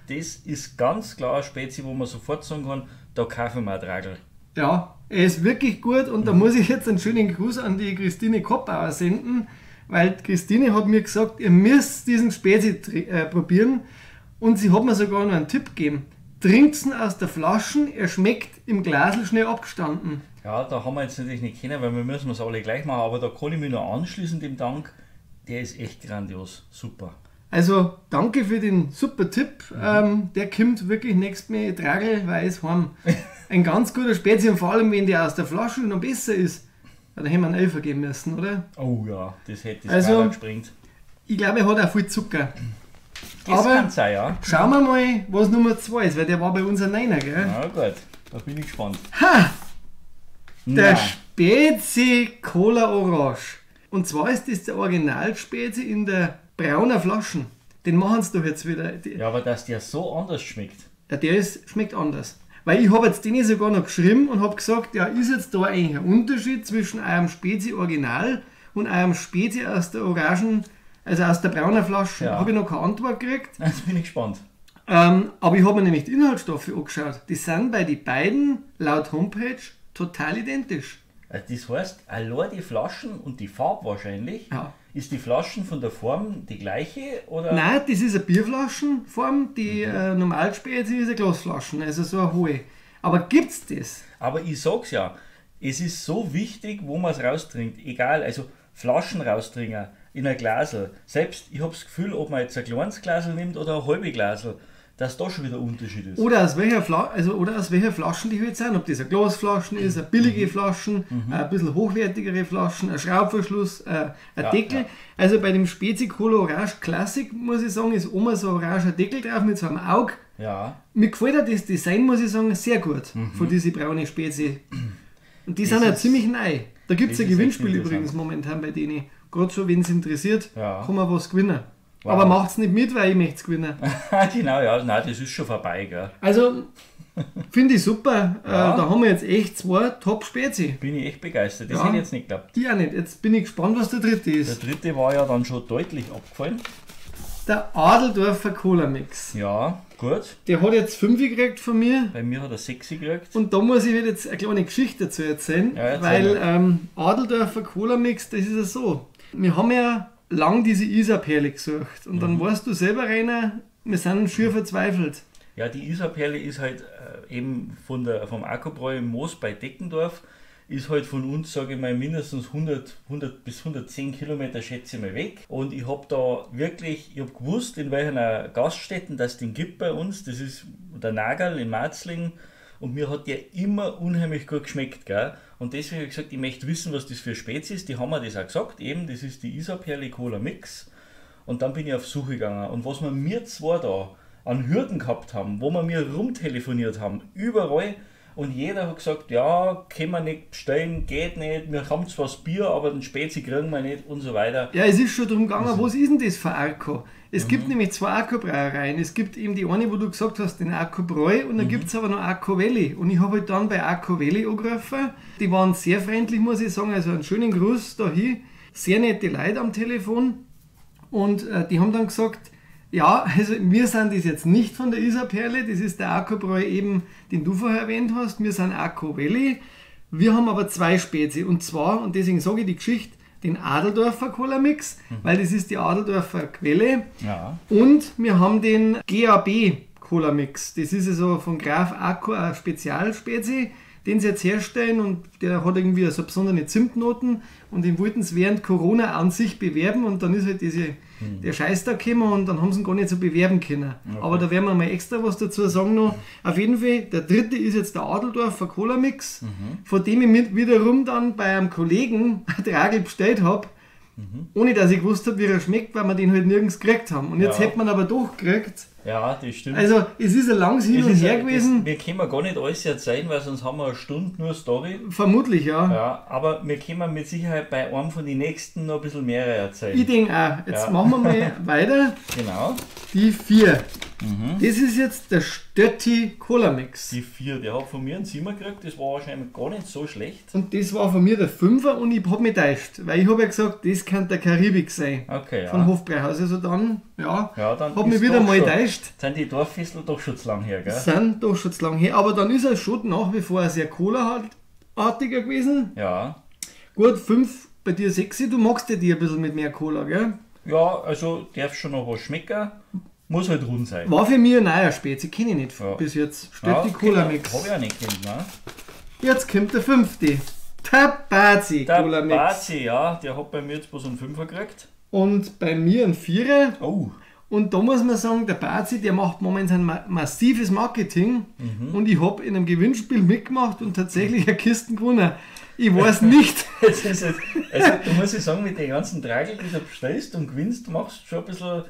Das ist ganz klar ein Spezi, wo man sofort sagen kann, da kaufen wir ein Tragel.
Ja, er ist wirklich gut und da muss ich jetzt einen schönen Gruß an die Christine Koppauer senden, weil Christine hat mir gesagt, ihr müsst diesen Spezi probieren und sie hat mir sogar noch einen Tipp gegeben. Trinkt's ihn aus der Flasche, er schmeckt im Glasl schnell abgestanden.
Ja, da haben wir jetzt natürlich nicht können, weil wir müssen es alle gleich machen, aber da kann ich mich noch anschließen, dem Dank. Der ist echt grandios. Super.
Also danke für den super Tipp. Der kommt wirklich nächstes Mal tragelweiß heim. Ein ganz guter Spezi und vor allem, wenn der aus der Flasche noch besser ist, dann hätten wir einen Elfer geben müssen, oder?
Oh ja, das hätte das
Also,
gesprengt.
Ich glaube, er hat auch viel Zucker.
Das
Aber
kann sein, ja.
schauen wir mal, was Nummer 2 ist, weil der war bei uns ein Neiner, gell?
Na gut, da bin ich gespannt.
Ha! Der
Na,
Spezi Cola Orange. Und zwar ist das der Original-Spezi in der brauner Flaschen. Den machen sie doch jetzt wieder.
ja, aber dass der so anders schmeckt.
Ja, schmeckt anders. Weil ich habe jetzt den sogar noch geschrieben und habe gesagt, ja, ist jetzt da eigentlich ein Unterschied zwischen eurem Spezi Original und eurem Spezi aus der Orangen, also aus der braunen Flasche?
Ja.
Habe ich noch keine Antwort gekriegt.
Jetzt bin ich gespannt.
Aber ich habe mir nämlich die Inhaltsstoffe angeschaut. Die sind bei den beiden laut Homepage total identisch.
Also das heißt, allein die Flaschen und die Farbe wahrscheinlich,
Ja.
ist die Flaschen von der Form die gleiche? Oder?
Nein, das ist eine Bierflaschenform, die Normalspezi ist eine Glasflaschen, also so eine hohe. Aber gibt's das?
Aber ich sag's ja, es ist so wichtig, wo man es raustrinkt. Egal, also Flaschen raustrinken, in ein Glasl. Selbst, ich habe das Gefühl, ob man jetzt ein kleines Glasl nimmt oder ein halbes Glasl, dass da schon wieder ein Unterschied ist.
Oder aus welcher Flaschen die halt sind. Ob das eine Glasflaschen ist, eine billige Flaschen, ein bisschen hochwertigere Flaschen, ein Schraubverschluss, ein Deckel.
Ja.
Also bei dem Spezi Cola Orange Classic, muss ich sagen, ist oben so ein oranger Deckel drauf mit so einem Auge.
Ja,
Mir gefällt auch das Design, muss ich sagen, sehr gut von diesen braunen Spezi. Und die
Das
sind ja
ist-
ziemlich neu. Da gibt es
das
ein
ist
Gewinnspiel
echt
übrigens
interessant.
momentan bei denen. Gerade so, wenn es interessiert,
Ja.
kann man was gewinnen.
Wow.
Aber macht's nicht mit, weil ich möchte es gewinnen.
genau, ja, nein, das ist schon vorbei, gell.
Also, finde ich super.
Ja.
Da haben wir jetzt echt zwei Top-Spezi.
Bin ich echt begeistert, das
Ja.
hätte ich jetzt nicht geglaubt.
Die auch nicht. Jetzt bin ich gespannt, was der dritte
Der
ist.
dritte war ja dann schon deutlich abgefallen.
Der Adeldorfer Cola Mix.
Ja, gut.
Der hat jetzt 5 gekriegt von mir.
Bei mir hat er 6 gekriegt.
Und da muss ich jetzt eine kleine Geschichte dazu erzählen,
Ja, erzähl
weil Adeldorfer Cola Mix, das ist ja so. Wir haben ja lang diese Isarperle gesucht und dann warst du selber, Rainer, wir sind schier verzweifelt.
Ja, die Isarperle ist halt eben vom Akkubräu im Moos bei Deckendorf, ist halt von uns, sage ich mal, mindestens 100 bis 110 Kilometer, schätze ich mal, weg. Und ich habe da wirklich, ich habe gewusst, in welchen Gaststätten das den gibt bei uns. Das ist der Nagel in Marzling. Und mir hat der immer unheimlich gut geschmeckt, gell? Und deswegen habe ich gesagt, ich möchte wissen, was das für eine Spezies ist. Die haben mir das auch gesagt, eben, das ist die Isarperle Cola Mix. Und dann bin ich auf Suche gegangen. Und was wir zwei da an Hürden gehabt haben, wo wir mir rumtelefoniert haben, überall, und jeder hat gesagt, ja, können wir nicht bestellen, geht nicht, wir haben zwar das Bier, aber den Spezi kriegen wir nicht und so weiter.
Ja, es ist schon darum gegangen, was ist denn das für Arco? Es gibt nämlich zwei Arco-Brauereien. Es gibt eben die eine, wo du gesagt hast, den Arco-Bräu, und dann gibt es aber noch Arco Valley. Und ich habe halt dann bei Arco Valley angerufen. Die waren sehr freundlich, muss ich sagen. Also einen schönen Gruß dahin. Sehr nette Leute am Telefon. Und die haben dann gesagt, ja, also wir sind das jetzt nicht von der Isarperle, das ist der Arco-Bräu eben, den du vorher erwähnt hast. Wir sind Arco Valley. Wir haben aber zwei Spezi. Und zwar, und deswegen sage ich die Geschichte, den Adeldorfer Cola Mix, weil das ist die Adeldorfer Quelle.
Ja.
Und wir haben den GAB Cola Mix. Das ist also von Graf Arco ein Spezialspezi, den sie jetzt herstellen, und der hat irgendwie so besondere Zimtnoten, und den wollten sie während Corona an sich bewerben, und dann ist halt der Scheiß da gekommen und dann haben sie ihn gar nicht so bewerben können.
Okay.
Aber da werden wir mal extra was dazu sagen noch. Auf jeden Fall, der dritte ist jetzt der Adeldorfer Cola Mix, von dem ich wiederum dann bei einem Kollegen ein Tragel bestellt habe, ohne dass ich gewusst habe, wie er schmeckt, weil wir den halt nirgends gekriegt haben. Und jetzt
Ja.
hätte man aber doch gekriegt.
Ja, das stimmt.
Also es ist ein langes Hin
Es
und
ist
Her
ein-
gewesen.
wir können gar nicht alles erzählen, weil sonst haben wir eine Stunde nur Story.
Vermutlich, ja.
Ja, aber wir können mit Sicherheit bei einem von den nächsten noch ein bisschen mehr erzählen.
Ich denke auch. Jetzt
Ja.
machen wir mal weiter.
Genau,
Die 4. Das ist jetzt der Stötti Cola Mix.
die 4. Der hat von mir einen 7er gekriegt, das war wahrscheinlich gar nicht so schlecht.
Und das war von mir der 5er, und ich habe mich täuscht, weil ich habe ja gesagt, das könnte der Karibik sein.
Okay, ja.
Von Hofbräuhaus. Also dann, ja,
Ja, dann
habe mich
ist
wieder
doch
mal
schon-
täuscht.
Sind die Dorffestel doch schon zu lang her, gell?
Sind doch schon zu lang her. Aber dann ist er schon nach wie vor sehr Cola-artiger gewesen.
Ja.
Gut, 5, bei dir 6. Du magst ja dir ein bisschen mit mehr Cola, gell?
Ja, also darf schon noch was schmecken. Muss halt rund sein.
War für mich ein neuer Spezi, kenne ich nicht
Ja.
bis jetzt. Stötti
Ja,
Cola
genau.
Mix.
Hab ich auch nicht kennt, ne?
Jetzt kommt der 5. Tabazi
Der
Cola Mix.
Bazi, ja, der hat bei mir jetzt bloß einen 5er gekriegt.
Und bei mir ein 4er.
Oh,
Und da muss man sagen, der Bazi, der macht momentan massives Marketing und ich habe in einem Gewinnspiel mitgemacht und tatsächlich eine Kiste gewonnen. Ich weiß nicht.
Also du musst sagen, mit den ganzen Tragel, die du bestellst und gewinnst, machst du schon ein bisschen,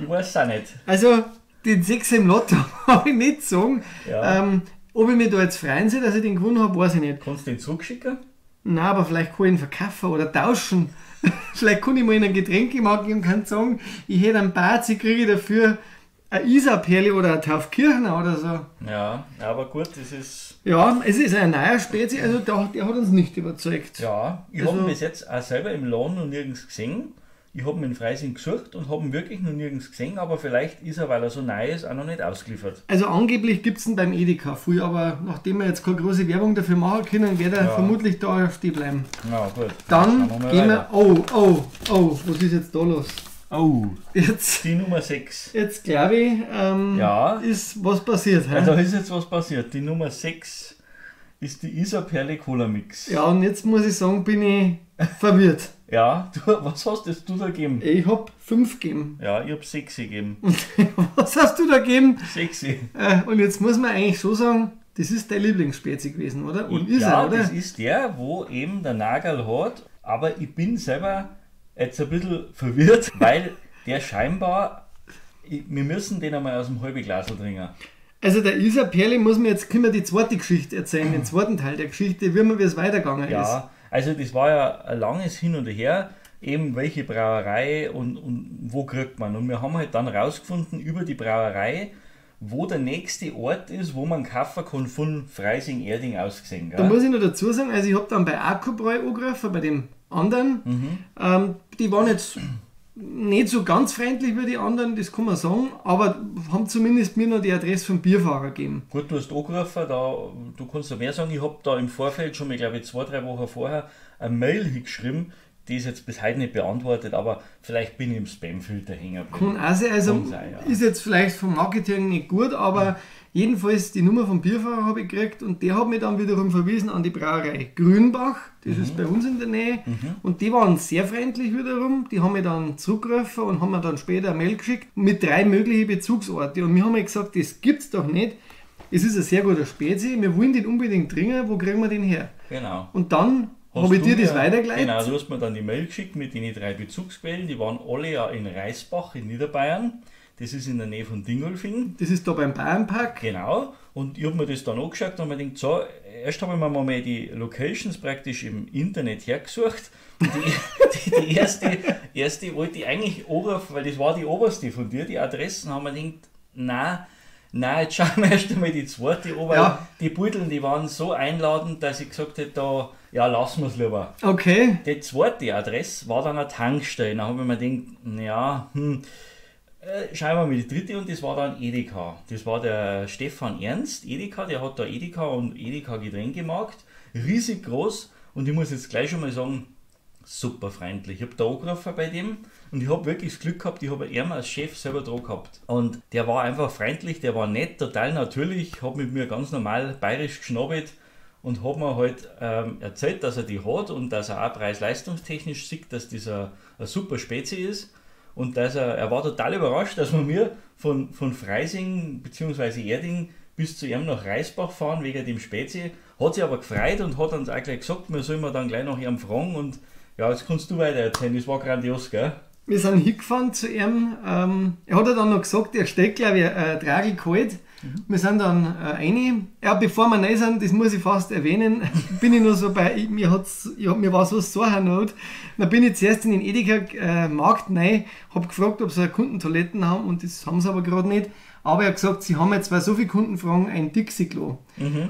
ich weiß es auch nicht.
Also den 6 im Lotto habe ich nicht sagen.
Ja.
Ob ich mich da jetzt freuen soll, dass ich den gewonnen habe, weiß ich nicht.
Kannst du den zurückschicken?
Nein, aber vielleicht kann ich ihn verkaufen oder tauschen. Vielleicht kann ich mal in einen Getränkemarkt gehen und kann sagen, ich hätte einen Bazi, kriege ich dafür eine Isarperle oder eine Taufkirchner oder so.
Ja, aber gut, das ist...
Ja, es ist ein neuer Spezi, also der hat uns nicht überzeugt.
Ja, ich habe ihn bis jetzt auch selber im Laden noch nirgends gesehen. Ich habe ihn in Freising gesucht und habe ihn wirklich noch nirgends gesehen, aber vielleicht ist er, weil er so neu ist, auch noch nicht ausgeliefert.
Also angeblich gibt es ihn beim Edeka früh, aber nachdem wir jetzt keine große Werbung dafür machen können, wird er vermutlich da stehen bleiben.
Ja, gut.
Dann gehen wir... Oh, was ist jetzt da los?
Oh,
jetzt
die Nummer 6.
Jetzt glaube ich, ist was passiert.
Ja, da ist jetzt was passiert. Die Nummer 6 ist die Isarperle Cola Mix.
Ja, und jetzt muss ich sagen, bin ich verwirrt.
Ja, was hast du da gegeben?
Ich habe 5 gegeben.
Ja, ich habe 6 gegeben.
Was hast du da gegeben?
6.
Und jetzt muss man eigentlich schon sagen, das ist dein Lieblingsspezie gewesen, oder? Und ist
ja,
er, oder?
Das ist der, wo eben der Nagel hat, aber ich bin selber jetzt ein bisschen verwirrt, weil der scheinbar, wir müssen den einmal aus dem halben Glas trinken.
Also der Isarperle können wir die zweite Geschichte erzählen, den zweiten Teil der Geschichte, wie es weitergegangen ist.
Ja, also das war ja ein langes Hin und Her, eben welche Brauerei und wo kriegt man. Und wir haben halt dann rausgefunden über die Brauerei, wo der nächste Ort ist, wo man kaufen kann von Freising-Erding aus gesehen. Gell?
Da muss ich noch dazu sagen, also ich habe dann bei Akkubräu angegriffen, bei dem anderen. Die waren jetzt nicht so ganz freundlich wie die anderen, das kann man sagen, aber haben zumindest mir noch die Adresse vom Bierfahrer gegeben.
Gut, du hast angerufen, du kannst noch mehr sagen. Ich habe da im Vorfeld schon mal, glaube ich, 2-3 Wochen vorher eine Mail hingeschrieben, die ist jetzt bis heute nicht beantwortet, aber vielleicht bin ich im Spamfilter hängen geblieben.
Kann auch sein, also ist jetzt vielleicht vom Marketing nicht gut, aber jedenfalls die Nummer vom Bierfahrer habe ich gekriegt und der hat mich dann wiederum verwiesen an die Brauerei Grünbach, das ist bei uns in der Nähe und die waren sehr freundlich wiederum, die haben mich dann zurückgerufen und haben mir dann später eine Mail geschickt mit 3 möglichen Bezugsorte und wir haben gesagt, das gibt's doch nicht, es ist ein sehr guter Spezi, wir wollen den unbedingt trinken, wo kriegen wir den her?
Genau.
Und dann habe ich dir das weitergeleitet?
Genau, du hast mir dann die Mail geschickt mit den 3 Bezugsquellen, die waren alle ja in Reisbach in Niederbayern. Das ist in der Nähe von Dingolfing.
Das ist da beim Bayernpark.
Genau. Und ich habe mir das dann angeschaut und mir gedacht, so, erst habe ich mir mal die Locations praktisch im Internet hergesucht. Die erste wollte ich eigentlich anrufen, weil das war die oberste von dir, die Adressen, haben wir gedacht, nein, jetzt schauen wir erst einmal die zweite an, weil die Beuteln, die waren so einladend, dass ich gesagt hätte, lassen wir es lieber.
Okay.
Die zweite Adresse war dann eine Tankstelle. Dann habe ich mir gedacht, schauen wir mal die dritte und das war dann Edeka. Das war der Stefan Ernst, Edeka, der hat da Edeka und Edeka Getränkemarkt, riesig groß und ich muss jetzt gleich schon mal sagen, super freundlich. Ich habe da angerufen bei dem und ich habe wirklich das Glück gehabt, ich habe ihn als Chef selber da gehabt. Und der war einfach freundlich, der war nett, total natürlich, hat mit mir ganz normal bayerisch geschnabbelt und hat mir halt erzählt, dass er die hat und dass er auch preis-leistungstechnisch sieht, dass das eine super Spezi ist. Und dass er war total überrascht, dass wir mir von Freising bzw. Erding bis zu ihm nach Reisbach fahren wegen dem Spezi. Hat sich aber gefreut und hat uns auch gleich gesagt, wir sollen dann gleich nach ihm fragen. Und ja, jetzt kannst du weiter erzählen, das war grandios, gell? Wir
sind hingefahren zu ihm. Er hat dann noch gesagt, er steht, glaube ich, ein Tragel kalt. Wir sind dann rein. Ja, bevor wir rein sind, das muss ich fast erwähnen, bin ich noch so mir war so Sorgenot. Dann bin ich zuerst in den Edeka Markt rein, habe gefragt, ob sie Kundentoiletten haben und das haben sie aber gerade nicht. Aber er hat gesagt, sie haben jetzt, weil so viele Kunden fragen, ein Dixie-Klo.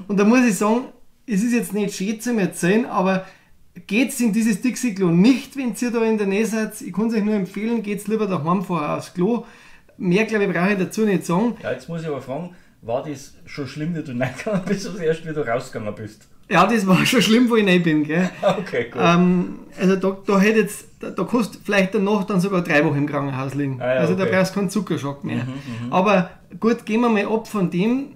Und da muss ich sagen, es ist jetzt nicht schön zu erzählen, aber geht's in dieses Dixie-Klo nicht, wenn ihr da in der Nähe seid. Ich kann es euch nur empfehlen, geht's lieber daheim vorher aufs Klo. Mehr, glaube ich, brauche ich dazu nicht sagen.
Ja, jetzt muss ich aber fragen, war das schon schlimm, dass du reingegangen bist oder erst wieder rausgegangen bist?
Ja, das war schon schlimm, wo ich rein bin. Gell?
Okay, gut.
Also da kannst du vielleicht danach dann sogar 3 Wochen im Krankenhaus liegen.
Ah, ja,
also
okay.
Da brauchst du keinen Zuckerschock mehr. Aber gut, gehen wir mal ab von dem.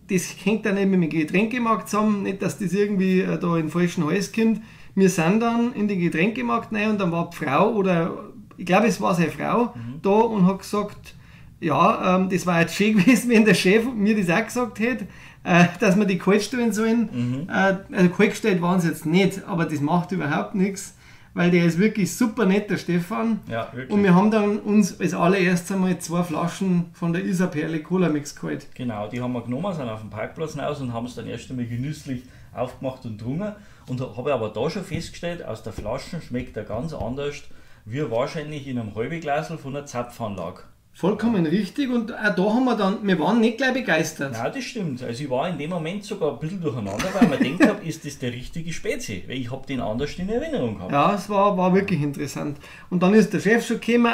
Das hängt dann nicht mit dem Getränkemarkt zusammen, nicht, dass das irgendwie da in den falschen Hals kommt. Wir sind dann in den Getränkemarkt rein und dann war die Frau, oder ich glaube es war seine Frau, da und hat gesagt, Ja, das war jetzt schön gewesen, wenn der Chef mir das auch gesagt hätte, dass wir die kalt stellen sollen. Also kalt gestellt waren sie jetzt nicht, aber das macht überhaupt nichts, weil der ist wirklich super nett, der Stefan.
Ja, wirklich.
Und wir haben dann uns als allererstes einmal 2 Flaschen von der Isarperle Cola Mix geholt.
Genau, die haben wir genommen, sind auf dem Parkplatz raus und haben es dann erst einmal genüsslich aufgemacht und getrunken. Und habe aber da schon festgestellt, aus der Flasche schmeckt er ganz anders, wie wahrscheinlich in einem halben Glasl von einer Zapfanlage.
Vollkommen richtig, und auch da haben wir waren nicht gleich begeistert.
Nein, das stimmt. Also ich war in dem Moment sogar ein bisschen durcheinander, weil ich mir gedacht habe, ist das der richtige Spezi? Weil ich habe den anders in Erinnerung gehabt.
Ja, es war wirklich interessant. Und dann ist der Chef schon gekommen,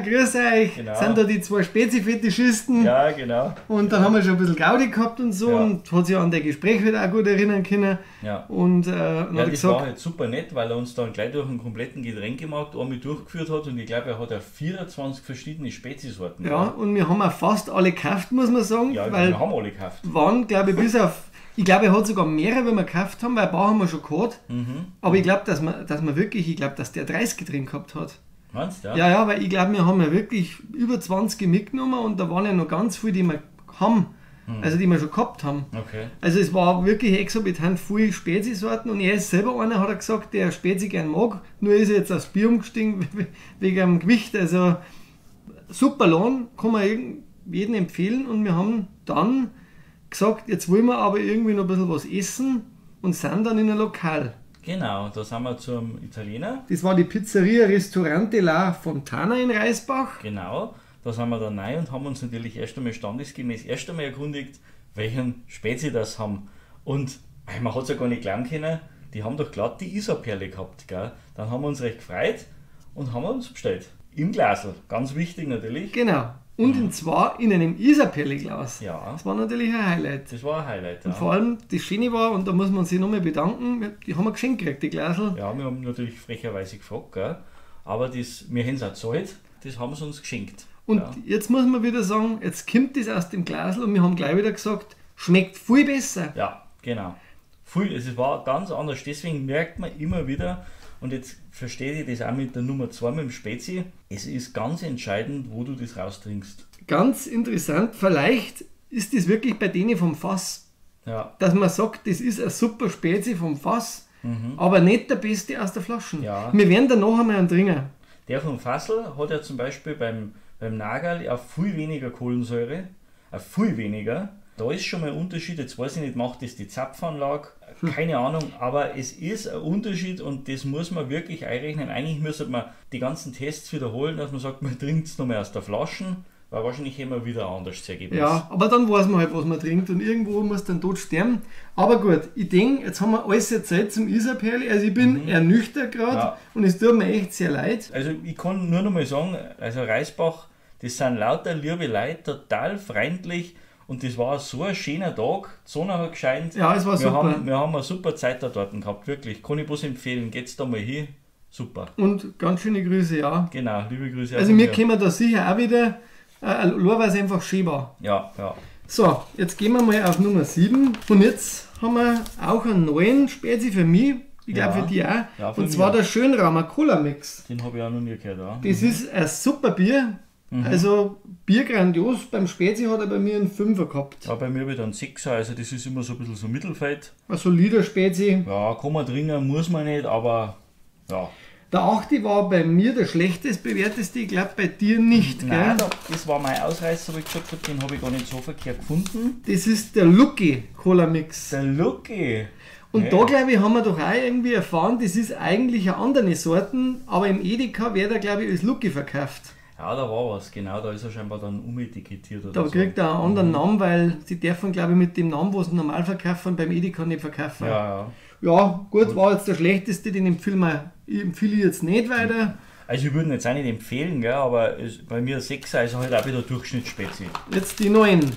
grüß euch,
Genau.
sind da die 2 Spezi-Fetischisten.
Ja, genau.
Und dann haben wir schon ein bisschen Gaudi gehabt und so,
Ja.
und hat sich an der Gespräch wieder auch gut erinnern können.
Ja.
Und dann hat
Ja,
er
das
gesagt,
war halt super nett, weil er uns dann gleich durch einen kompletten Getränkemarkt einmal durchgeführt hat, und ich glaube, er hat ja 24 verschiedene Spezisorten.
ja, und wir haben auch fast alle gekauft, muss man sagen,
Ja,
weil
wir haben alle gekauft.
waren, glaube ich, bis auf, ich glaube, er hat sogar mehrere, wenn wir gekauft haben, weil ein paar haben wir schon gehabt. Aber ich glaube, dass wir wirklich, ich glaube, dass der 30 drin gehabt hat.
Meinst du?
Ja, weil ich glaube, wir haben ja wirklich über 20 mitgenommen, und da waren ja noch ganz viele, die wir haben, also die wir schon gehabt haben.
Okay.
Also es war wirklich exorbitant viele Spezi-Sorten, und er ist selber einer, hat er gesagt, der Spezi gern mag, nur ist er jetzt aufs Bier umgestiegen wegen dem Gewicht. Also super Laden, kann man jedem empfehlen, und wir haben dann gesagt, jetzt wollen wir aber irgendwie noch ein bisschen was essen und sind dann in ein Lokal.
Genau, da sind wir zum Italiener.
Das war die Pizzeria Ristorante La Fontana in Reisbach.
Genau, da sind wir dann rein und haben uns natürlich erst einmal standesgemäß erkundigt, welchen Spezi das haben. Und man hat es ja gar nicht glauben können, die haben doch glatt die Isarperle gehabt. Gell? Dann haben wir uns recht gefreut und haben uns bestellt. Im Glasl, ganz wichtig natürlich.
Genau. Und zwar in einem Isarperle-Glas.
Ja.
Das war natürlich ein Highlight.
Das war ein Highlight. Ja.
Und vor allem das Schöne war, und da muss man sich nochmal bedanken, die haben wir geschenkt gekriegt, die Glasl.
Ja, wir haben natürlich frecherweise gefragt, gell? Aber wir haben es auch gezahlt, das haben sie uns geschenkt.
Und
ja.
jetzt muss man wieder sagen, jetzt kommt das aus dem Glasl, und wir haben gleich wieder gesagt, schmeckt viel besser.
Ja, genau. Es war ganz anders, deswegen merkt man immer wieder, und jetzt verstehe ich das auch mit der Nummer 2 mit dem Spezi, es ist ganz entscheidend, wo du das raustrinkst.
Ganz interessant, vielleicht ist das wirklich bei denen vom Fass,
Ja,
dass man sagt, das ist ein super Spezi vom Fass, aber nicht der beste aus der Flasche.
Ja.
Wir werden danach einmal einen trinken.
der vom Fassel hat ja zum Beispiel beim Nagerl auch viel weniger Kohlensäure, viel weniger. Da ist schon mal ein Unterschied, jetzt weiß ich nicht, macht das die Zapfanlage, keine Ahnung, aber es ist ein Unterschied, und das muss man wirklich einrechnen. Eigentlich müsste man die ganzen Tests wiederholen, dass man sagt, man trinkt es nochmal aus der Flasche, weil wahrscheinlich haben wir wieder ein anderes Ergebnis.
Ja, aber dann weiß man halt, was man trinkt, und irgendwo muss dann tot sterben. Aber gut, ich denke, jetzt haben wir alles erzählt zum Isarperle, also ich bin ernüchtert gerade,
Ja.
und es tut mir echt sehr leid.
Also ich kann nur noch mal sagen, also Reisbach, das sind lauter liebe Leute, total freundlich, und das war so ein schöner Tag, die Sonne hat gescheint.
Ja, es war super.
Wir haben eine super Zeit da dort gehabt, wirklich. Kann ich bloß empfehlen, geht's da mal hin, super.
Und ganz schöne Grüße, ja.
Genau, liebe Grüße.
Also
von
wir
mir.
kommen da sicher auch wieder, nur weil es einfach schön war.
Ja, ja.
So, jetzt gehen wir mal auf Nummer 7, und jetzt haben wir auch einen neuen Spezi für mich, ich glaube
Ja.
für die auch,
Ja, für
und zwar
mich.
der Schönraumer Cola Mix.
Den habe ich auch noch nie gehört. Ja.
Das ist ein super Bier, also Bier grandios, beim Spezi hat er bei mir einen 5er gehabt.
Ja, bei mir wieder ein 6er, also das ist immer so ein bisschen so Mittelfeld.
Ein solider Spezi.
Ja, kann man trinken, muss man nicht, aber ja.
Der 8. war bei mir der schlechtest bewerteste, ich glaube bei dir nicht,
Nein,
gell?
das war mein Ausreißer, wo ich gesagt habe, den habe ich gar nicht so verkehrt gefunden.
Das ist der Lucky Cola Mix.
Der Lucky.
Und
Ja.
da, glaube ich, haben wir doch auch irgendwie erfahren, das ist eigentlich eine andere Sorten, aber im Edeka wird er, glaube ich, als Lucky verkauft.
Ja, da war was, genau, da ist er scheinbar dann umetikettiert oder
Da
so.
kriegt er einen anderen Namen, weil sie dürfen, glaube ich, mit dem Namen, wo sie normal verkaufen, beim Edeka nicht verkaufen.
Ja, ja.
Ja, gut, war jetzt der schlechteste, den empfehle ich jetzt nicht weiter.
Also ich würde ihn jetzt auch nicht empfehlen, gell, aber bei mir 6er ist er halt auch wieder Durchschnittsspezi.
Jetzt die 9.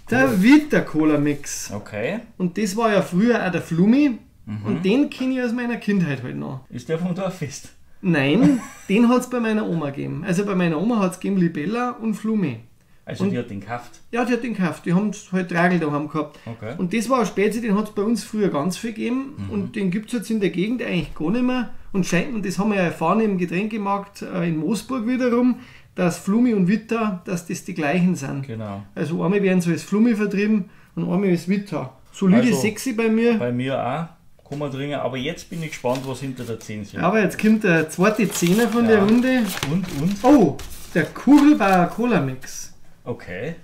Der Vita Cola Mix.
Okay.
Und das war ja früher auch der Flummi. Und den kenne ich aus meiner Kindheit halt noch.
Ist der vom Dorffest?
Nein, den hat es bei meiner Oma gegeben. Also bei meiner Oma hat es gegeben Libella und Flummi.
Also
Und-
die hat den gekauft.
Ja, die hat den gekauft. Die haben halt Tragel daheim gehabt.
Okay.
Und das war ein Spezi, den hat es bei uns früher ganz viel gegeben. Und den gibt es jetzt in der Gegend eigentlich gar nicht mehr. Und scheint, und das haben wir ja erfahren im Getränkemarkt in Moosburg wiederum, dass Flummi und Vita, dass das die gleichen sind.
Genau.
Also einmal werden sie als Flummi vertrieben und einmal als Vita. Solide
Also,
6 bei mir.
Bei mir auch, kann man trinken. Aber jetzt bin ich gespannt, was hinter der 10 ist.
Aber jetzt kommt der zweite Zehner von der Runde.
Und?
Oh, der Kugelbauer Cola Mix.
Okay.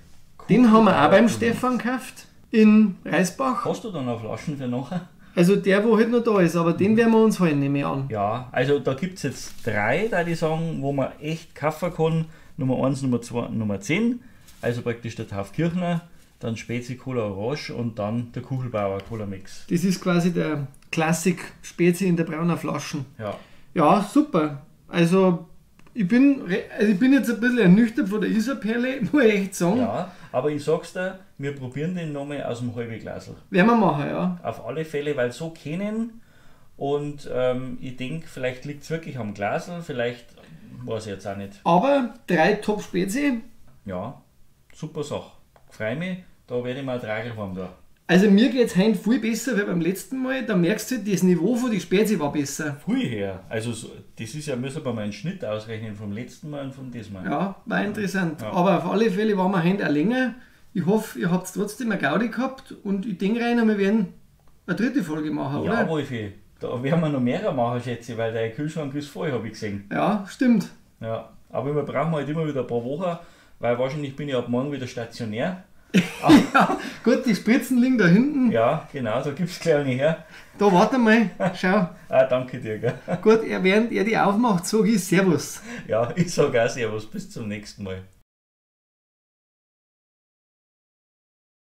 Den haben wir auch beim Stefan gekauft. In Reisbach.
Hast du dann noch Flaschen für nachher?
Also der, wo halt noch da ist, aber den werden wir uns halt nicht mehr an.
Ja, also da gibt es jetzt 3, da die sagen, wo man echt kaufen kann. Nummer 1, Nummer 2 und Nummer 10. Also praktisch der Taufkirchner, dann Spezi Cola Orange und dann der Kugelbauer Cola Mix.
Das ist quasi der Klassik Spezi in der brauner Flaschen.
Ja.
Ja, super. Also ich bin jetzt ein bisschen ernüchtert von der Isarperle, muss ich echt sagen.
Ja, aber ich sag's dir, wir probieren den nochmal aus dem halben Glasl.
Werden wir machen, ja.
Auf alle Fälle, weil so kennen und ich denke, vielleicht liegt es wirklich am Glasl, vielleicht weiß ich jetzt auch nicht.
Aber 3 Top-Spezi.
Ja, super Sache. Freue mich, da werde ich mal 3 haben da.
Also mir geht es heute viel besser, weil beim letzten Mal, da merkst du, das Niveau von den Spezi war besser.
Früh her, also so, das ist ja, müssen wir mal einen Schnitt ausrechnen vom letzten Mal und vom diesmal.
Ja, war interessant.
Ja.
Aber auf alle Fälle waren wir heute auch länger. Ich hoffe, ihr habt trotzdem eine Gaudi gehabt und ich denke rein, wir werden eine 3. Folge machen,
Ja,
oder?
Wolfi, da werden wir noch mehrere machen, schätze ich, weil der Kühlschrank ist voll, habe ich gesehen.
Ja, stimmt.
Ja, aber wir brauchen halt immer wieder ein paar Wochen, weil wahrscheinlich bin ich ab morgen wieder stationär.
Ja, gut, die Spritzen liegen da hinten.
Ja, genau, da gibt es gleich eine her.
Da, warte mal, schau.
Danke dir, gell.
Gut, während er die aufmacht, sage ich Servus.
Ja, ich sage auch Servus, bis zum nächsten Mal.